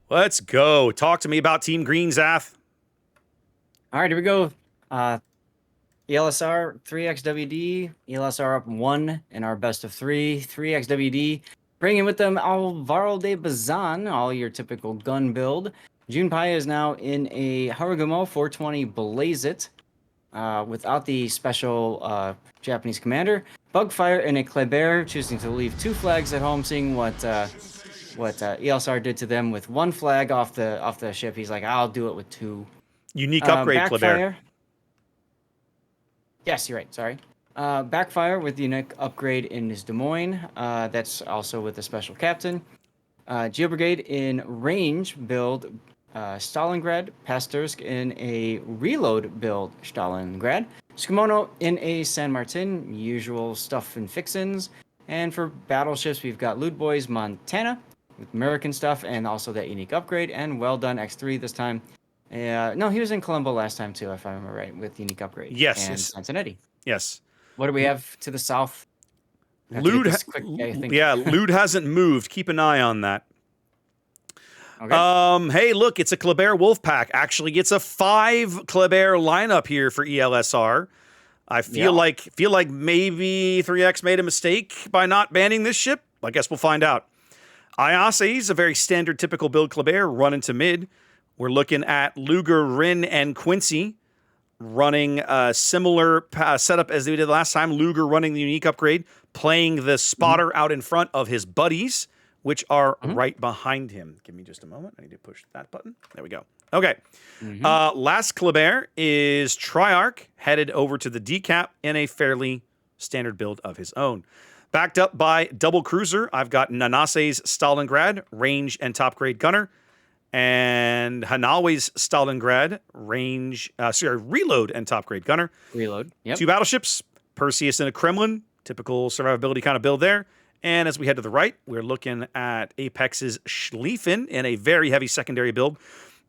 Let's go. Talk to me about Team Green, Zath. All right, here we go. ELSR 3X-WD. ELSR up 1 in our best of 3. 3X-WD. Bringing with them Alvaro de Bazan, all your typical gun build. Junpei is now in a Harugumo 420 Blaze It without the special Japanese commander. Bugfire in a Kleber, choosing to leave 2 flags at home, seeing what ELSR did to them with 1 flag off the ship. He's like, I'll do it with 2. Unique upgrade, Kleber. Backfire. Yes, you're right. Sorry. Backfire with the unique upgrade in his Des Moines. That's also with a special captain. Geo Brigade in range build Stalingrad. Pastursk in a reload build Stalingrad. Skimono in a San Martin. Usual stuff and fixins. And for battleships, we've got Loot Boys Montana with American stuff and also that unique upgrade. And well done X3 this time. No, he was in Colombo last time too, if I remember right, with unique upgrade. Yes. And Cincinnati. Yes. What do we have to the south? Lude hasn't moved. Keep an eye on that. Okay. Hey, look, it's a Kleber wolf pack. Actually, it's a 5 Kleber lineup here for ELSR. I feel like maybe 3X made a mistake by not banning this ship. I guess we'll find out. Ayase is a very standard, typical build Kleber, run into mid. We're looking at Luger, Rin, and Quincy running a similar setup as they did last time. Luger running the unique upgrade, playing the spotter out in front of his buddies, which are right behind him. Give me just a moment. I need to push that button. There we go. Okay. Last Kleber is Triarch, headed over to the decap in a fairly standard build of his own. Backed up by double cruiser, I've got Nanase's Stalingrad, range and top grade gunner. And Hanawe's Stalingrad, reload and top grade gunner. Reload, yep. 2 battleships, Perseus and a Kremlin, typical survivability kind of build there. And as we head to the right, we're looking at Apex's Schlieffen in a very heavy secondary build.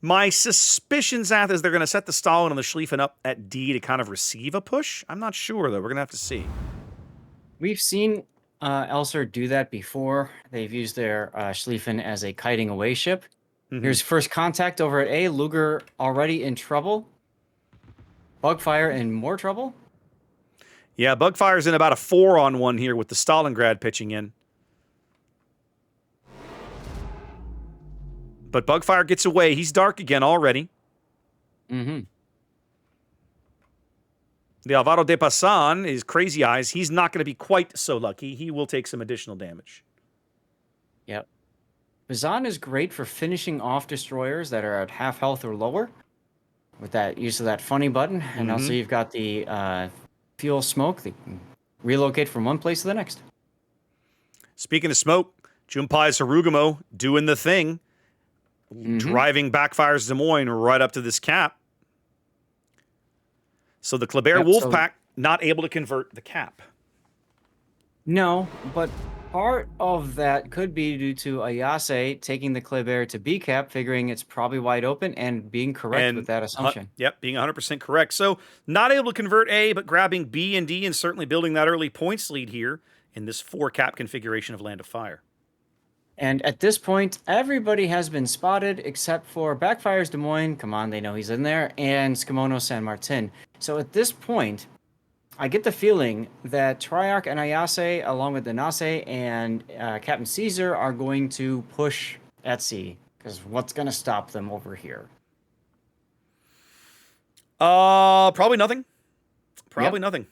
My suspicion, Zath, is they're going to set the Stalin and the Schlieffen up at D to kind of receive a push. I'm not sure, though. We're going to have to see. We've seen ELSR do that before. They've used their Schlieffen as a kiting away ship. Here's first contact over at A. Luger already in trouble. Bugfire in more trouble. Yeah, Bugfire's in about a 4-on-1 here with the Stalingrad pitching in. But Bugfire gets away. He's dark again already. The Alvaro de Pasan is Crazy Eyes. He's not going to be quite so lucky. He will take some additional damage. Yep. Bazan is great for finishing off destroyers that are at half health or lower with that use of that funny button. And also you've got the fuel smoke that can relocate from one place to the next. Speaking of smoke, Junpei's Harugumo doing the thing, driving Backfire's Des Moines right up to this cap. So the Kleber Wolfpack not able to convert the cap. No, but part of that could be due to Ayase taking the Kleber to B cap, figuring it's probably wide open, and being correct with that assumption. Yep, being 100% correct. So not able to convert A, but grabbing B and D and certainly building that early points lead here in this 4 cap configuration of Land of Fire. And at this point, everybody has been spotted except for Backfire's Des Moines. Come on, they know he's in there. And Skimono San Martin. So at this point, I get the feeling that Triarch and Ayase, along with Danase and Captain Caesar, are going to push at sea. Because what's going to stop them over here? Probably nothing. Probably nothing.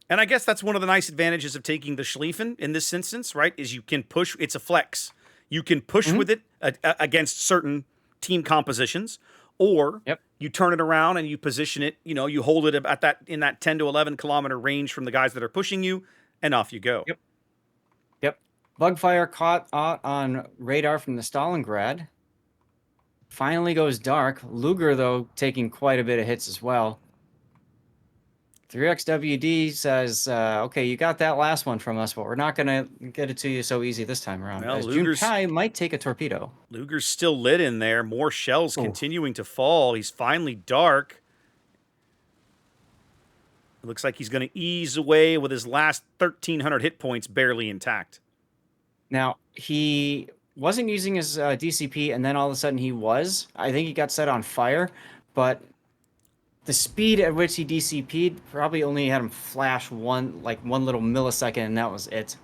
And I guess that's one of the nice advantages of taking the Schlieffen in this instance, right? Is you can push. It's a flex. You can push with it against certain team compositions, or you turn it around and you position it. You know, you hold it at that in that 10 to 11 kilometer range from the guys that are pushing you, and off you go. Yep. Bugfire caught on radar from the Stalingrad. Finally goes dark. Luger, though, taking quite a bit of hits as well. 3X-WD says, okay, you got that last one from us, but we're not going to get it to you so easy this time around. Well, Junpei might take a torpedo. Luger's still lit in there. More shells continuing to fall. He's finally dark. It looks like he's going to ease away with his last 1,300 hit points barely intact. Now, he wasn't using his DCP, and then all of a sudden he was. I think he got set on fire, but the speed at which he DCP'd probably only had him flash one little millisecond, and that was it.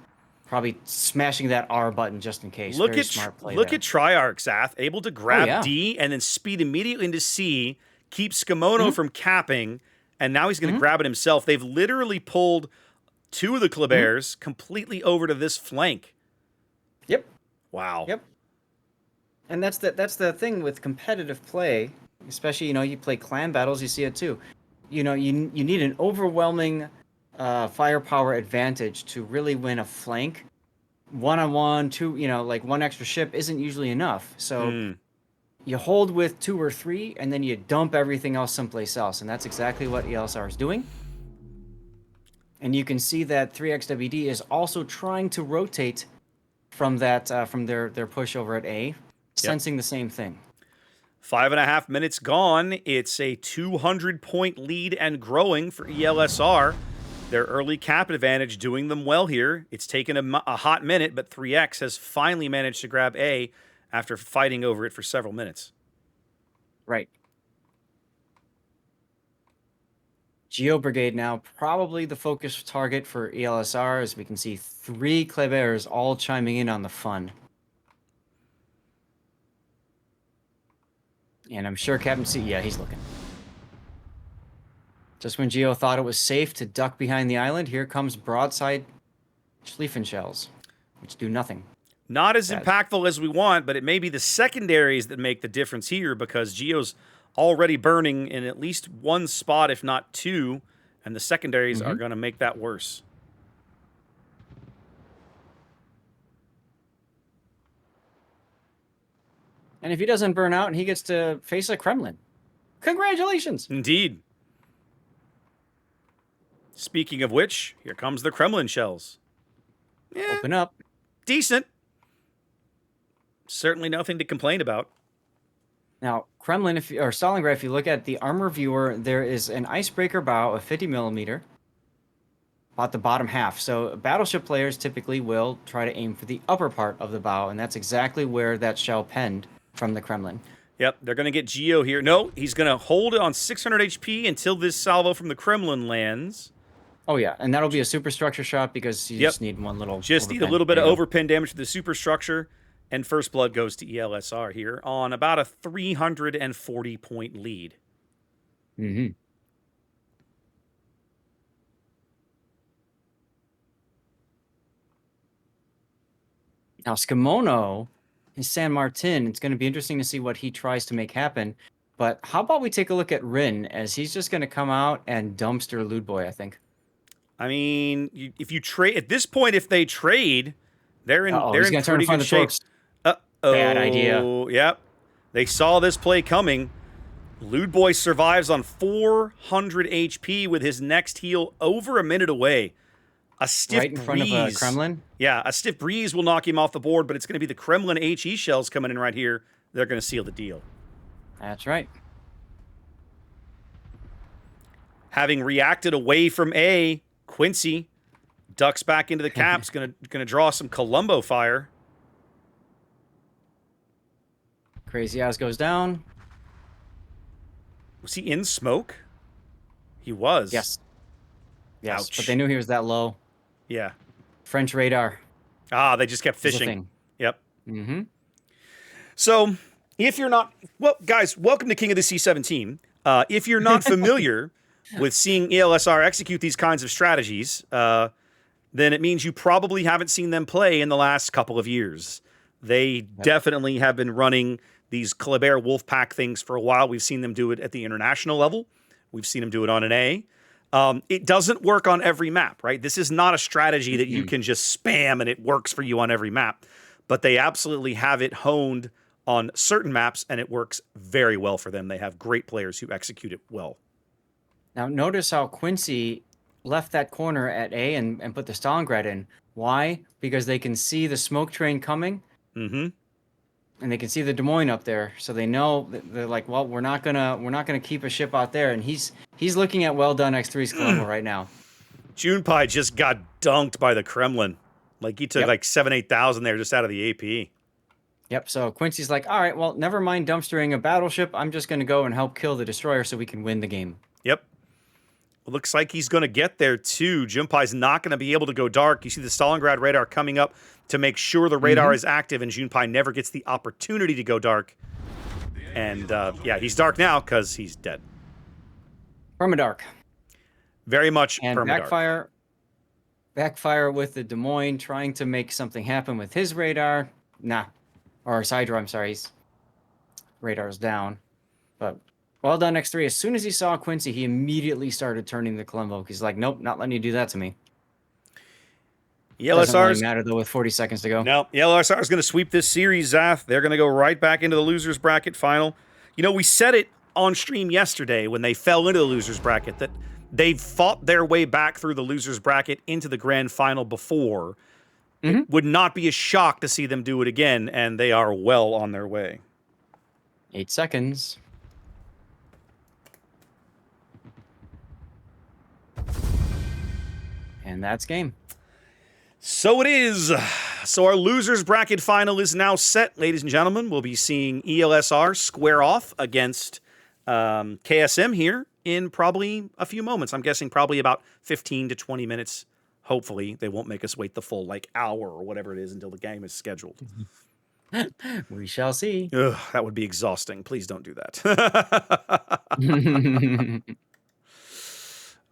Probably smashing that R button just in case. Look Very at smart play look there. at Triarchs, able to grab yeah. D and then speed immediately into C, keep Skimono from capping, and now he's going to grab it himself. They've literally pulled two of the Klebears completely over to this flank. Yep. Wow. Yep. And that's the thing with competitive play, especially you play clan battles, you see it too. You need an overwhelming firepower advantage to really win a flank. 1-on-1, two, like one extra ship isn't usually enough. So you hold with 2 or 3, and then you dump everything else someplace else, and that's exactly what ELSR is doing. And you can see that 3X-WD is also trying to rotate from that from their push over at A, sensing the same thing. 5.5 minutes gone. It's a 200-point lead and growing for ELSR. Their early cap advantage doing them well here. It's taken a hot minute, but 3X has finally managed to grab A after fighting over it for several minutes. Right. Geo Brigade now probably the focus target for ELSR, as we can see 3 Klebears all chiming in on the fun. And I'm sure Captain C, yeah, he's looking. Just when Geo thought it was safe to duck behind the island, here comes broadside Schlieffen shells, which do nothing. Not as impactful as we want, but it may be the secondaries that make the difference here, because Geo's already burning in at least one spot, if not 2, and the secondaries are going to make that worse. And if he doesn't burn out, he gets to face a Kremlin. Congratulations! Indeed. Speaking of which, here comes the Kremlin shells. Yeah, Open up. decent. Certainly nothing to complain about. Now, Kremlin, or Stalingrad, if you look at the armor viewer, there is an icebreaker bow of 50 millimeter, about the bottom half. So battleship players typically will try to aim for the upper part of the bow, and that's exactly where that shell penned from the Kremlin. Yep, they're going to get Geo here. No, he's going to hold it on 600 HP until this salvo from the Kremlin lands. Oh, yeah, and that'll be a superstructure shot because you just need one little Just need a little bit of overpin damage to the superstructure, and first blood goes to ELSR here on about a 340-point lead. Mm-hmm. Now, Skimono is San Martin. It's going to be interesting to see what he tries to make happen. But how about we take a look at Rin, as he's just going to come out and dumpster Lewd Boy, I think. I mean, if you trade at this point, if they trade, they're in pretty good shape. Bad idea. Yep, they saw this play coming. Lewd Boy survives on 400 HP with his next heal over a minute away. A stiff right in front of a Kremlin. Yeah, a stiff breeze will knock him off the board, but it's going to be the Kremlin HE shells coming in right here. They're going to seal the deal. That's right. Having reacted away from A, Quincy ducks back into the caps, going to draw some Columbo fire. Crazy Eyes goes down. Was he in smoke? He was. Yes. Yes, Ouch. but they knew he was that low. Yeah. French radar. Ah, they just kept fishing. Thing. Yep. Mm-hmm. So, if you're not... Well, guys, welcome to King of the C-17. If you're not familiar with seeing ELSR execute these kinds of strategies, then it means you probably haven't seen them play in the last couple of years. They definitely have been running these Klebear Wolfpack things for a while. We've seen them do it at the international level. We've seen them do it on an A. It doesn't work on every map, right? This is not a strategy that you can just spam and it works for you on every map. But they absolutely have it honed on certain maps, and it works very well for them. They have great players who execute it well. Now, notice how Quincy left that corner at A and put the Stalingrad in. Why? Because they can see the smoke train coming. Mm-hmm. And they can see the Des Moines up there, so they know they're like, well, we're not gonna keep a ship out there. And he's looking at well done X3's Colombo right now. Junpei just got dunked by the Kremlin. Like he took like 7,000-8,000 there just out of the AP. Yep. So Quincy's like, all right, well, never mind dumpstering a battleship. I'm just going to go and help kill the destroyer so we can win the game. Yep. Looks like he's going to get there too. Junpei's not going to be able to go dark. You see the Stalingrad radar coming up to make sure the radar is active, and Junpei never gets the opportunity to go dark. And yeah, he's dark now because he's dead. Permadark. Very much and permadark. Backfire with the Des Moines trying to make something happen with his radar. Nah. Or his hydro, I'm sorry. His radar's down. But well done, X3. As soon as he saw Quincy, he immediately started turning the Clemvoke. He's like, nope, not letting you do that to me. Doesn't really matter, though, with 40 seconds to go. No, ELSR is going to sweep this series, Zath. They're going to go right back into the loser's bracket final. You know, we said it on stream yesterday when they fell into the loser's bracket that they've fought their way back through the loser's bracket into the grand final before. It would not be a shock to see them do it again, and they are well on their way. 8 seconds. And that's game. So it is. So our losers bracket final is now set, ladies and gentlemen. We'll be seeing ELSR square off against KSM here in probably a few moments. I'm guessing probably about 15 to 20 minutes. Hopefully they won't make us wait the full hour or whatever it is until the game is scheduled. We shall see. Ugh, that would be exhausting. Please don't do that.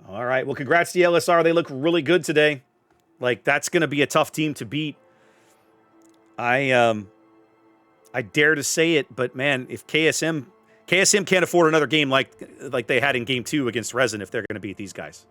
All right. Well, congrats to ELSR. They look really good today. That's going to be a tough team to beat. I dare to say it, but man, if KSM can't afford another game like they had in game 2 against Resin if they're going to beat these guys.